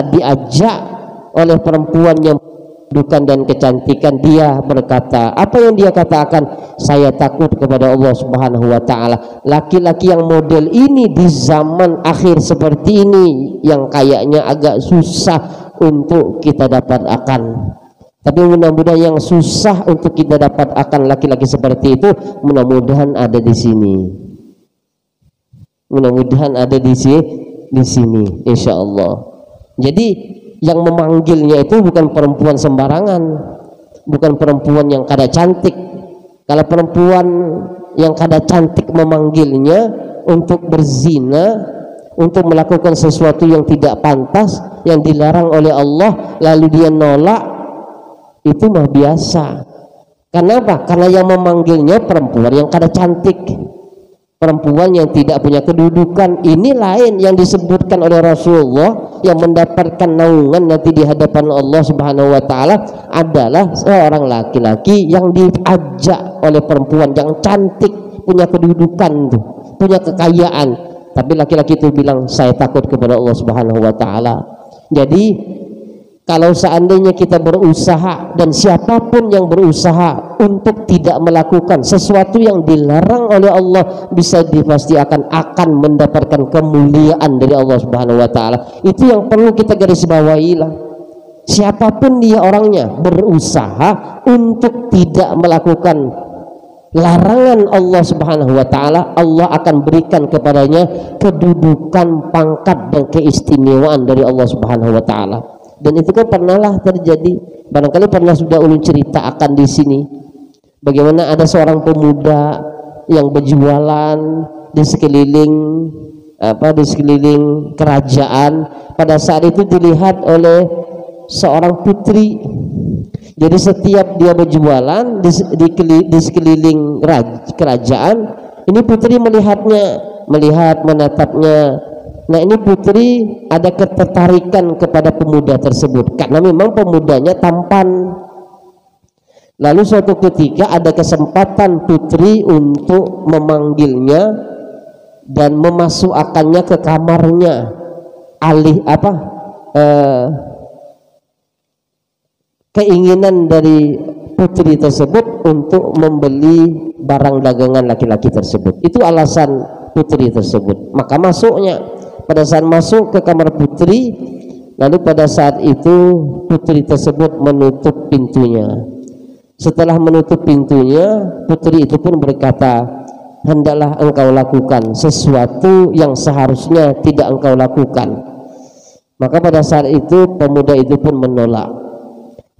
diajak oleh perempuan yang kedudukan dan kecantikan, dia berkata, apa yang dia katakan? Saya takut kepada Allah Subhanahu wa taala. Laki-laki yang model ini di zaman akhir seperti ini yang kayaknya agak susah untuk kita dapat akan. Tapi mudah-mudahan yang susah untuk kita dapat akan laki-laki seperti itu, mudah-mudahan ada di sini. Mudah-mudahan ada di sini, insya Allah. Jadi yang memanggilnya itu bukan perempuan sembarangan, bukan perempuan yang kada cantik. Kalau perempuan yang kada cantik memanggilnya untuk berzina, untuk melakukan sesuatu yang tidak pantas, yang dilarang oleh Allah, lalu dia nolak, itu mah biasa. Kenapa? Karena yang memanggilnya perempuan yang kada cantik, perempuan yang tidak punya kedudukan. Ini lain yang disebutkan oleh Rasulullah, yang mendapatkan naungan nanti di hadapan Allah Subhanahu wa taala adalah seorang laki-laki yang diajak oleh perempuan yang cantik, punya kedudukan tuh, punya kekayaan, tapi laki-laki itu bilang saya takut kepada Allah Subhanahu wa taala. Jadi kalau seandainya kita berusaha, dan siapapun yang berusaha untuk tidak melakukan sesuatu yang dilarang oleh Allah, bisa pasti akan mendapatkan kemuliaan dari Allah Subhanahu wa taala. Itu yang perlu kita garis bawahi lah. Siapapun dia orangnya, berusaha untuk tidak melakukan larangan Allah Subhanahu wa taala, Allah akan berikan kepadanya kedudukan, pangkat dan keistimewaan dari Allah Subhanahu wa taala. Dan itu kan pernahlah terjadi, barangkali pernah sudah ulun cerita akan di sini, bagaimana ada seorang pemuda yang berjualan di sekeliling kerajaan. Pada saat itu dilihat oleh seorang putri. Jadi setiap dia berjualan di sekeliling kerajaan, ini putri menatapnya. Nah, ini putri ada ketertarikan kepada pemuda tersebut karena memang pemudanya tampan. Lalu suatu ketika ada kesempatan putri untuk memanggilnya dan memasukkannya ke kamarnya. Keinginan dari putri tersebut untuk membeli barang dagangan laki-laki tersebut. Itu alasan putri tersebut. Maka masuknya. Pada saat masuk ke kamar putri, lalu pada saat itu putri tersebut menutup pintunya. Setelah menutup pintunya, putri itu pun berkata, hendaklah engkau lakukan sesuatu yang seharusnya tidak engkau lakukan. Maka pada saat itu pemuda itu pun menolak.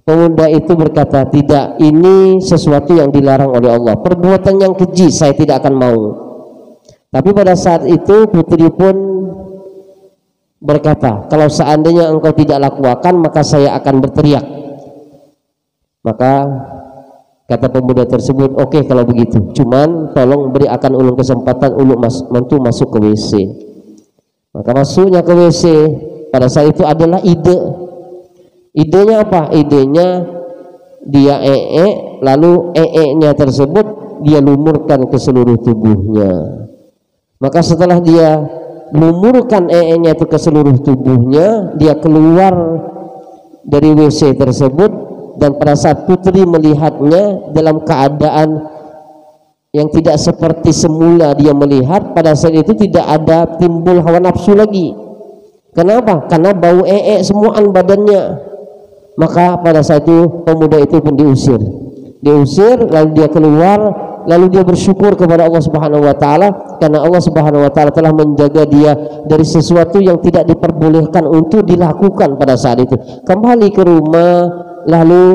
Pemuda itu berkata, tidak, ini sesuatu yang dilarang oleh Allah, perbuatan yang keji, saya tidak akan mau. Tapi pada saat itu putri pun berkata, kalau seandainya engkau tidak lakukan, maka saya akan berteriak. Maka kata pemuda tersebut, oke, kalau begitu, cuman tolong beri akan ulun kesempatan ulun masuk ke WC. Maka masuknya ke WC. Pada saat itu adalah idenya apa? Idenya dia lalu nya tersebut dia lumurkan ke seluruh tubuhnya. Maka setelah dia lumurkan nya itu ke seluruh tubuhnya, dia keluar dari WC tersebut. Dan pada saat putri melihatnya dalam keadaan yang tidak seperti semula dia melihat, pada saat itu tidak ada timbul hawa nafsu lagi. Kenapa? Karena bau semuaan badannya. Maka pada saat itu pemuda itu pun diusir, lalu dia keluar, lalu dia bersyukur kepada Allah Subhanahu wa taala karena Allah Subhanahu wa taala telah menjaga dia dari sesuatu yang tidak diperbolehkan untuk dilakukan pada saat itu. Kembali ke rumah, lalu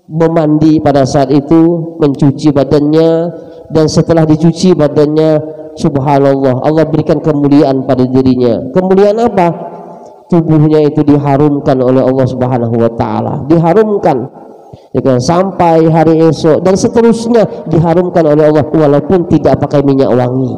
memandi pada saat itu, mencuci badannya, dan setelah dicuci badannya, subhanallah, Allah berikan kemuliaan pada dirinya. Kemuliaan apa? Tubuhnya itu diharumkan oleh Allah Subhanahu wa taala, diharumkan sampai hari esok dan seterusnya, diharumkan oleh Allah walaupun tidak pakai minyak wangi.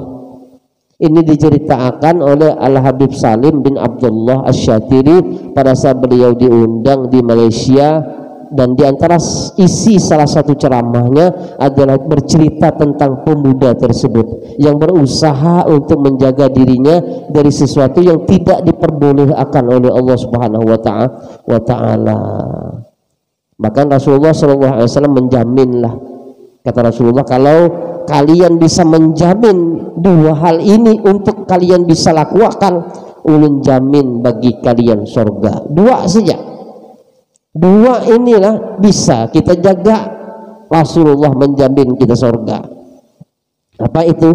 Ini diceritakan oleh Al-Habib Salim bin Abdullah Asy-Syatiri pada saat beliau diundang di Malaysia dan di antara isi salah satu ceramahnya adalah bercerita tentang pemuda tersebut yang berusaha untuk menjaga dirinya dari sesuatu yang tidak diperbolehkan oleh Allah Subhanahu wa taala. Bahkan Rasulullah SAW menjaminlah, kata Rasulullah, kalau kalian bisa menjamin dua hal ini untuk kalian bisa lakukan, ulun jamin bagi kalian surga. Dua saja, dua inilah bisa kita jaga, Rasulullah menjamin kita surga. Apa itu?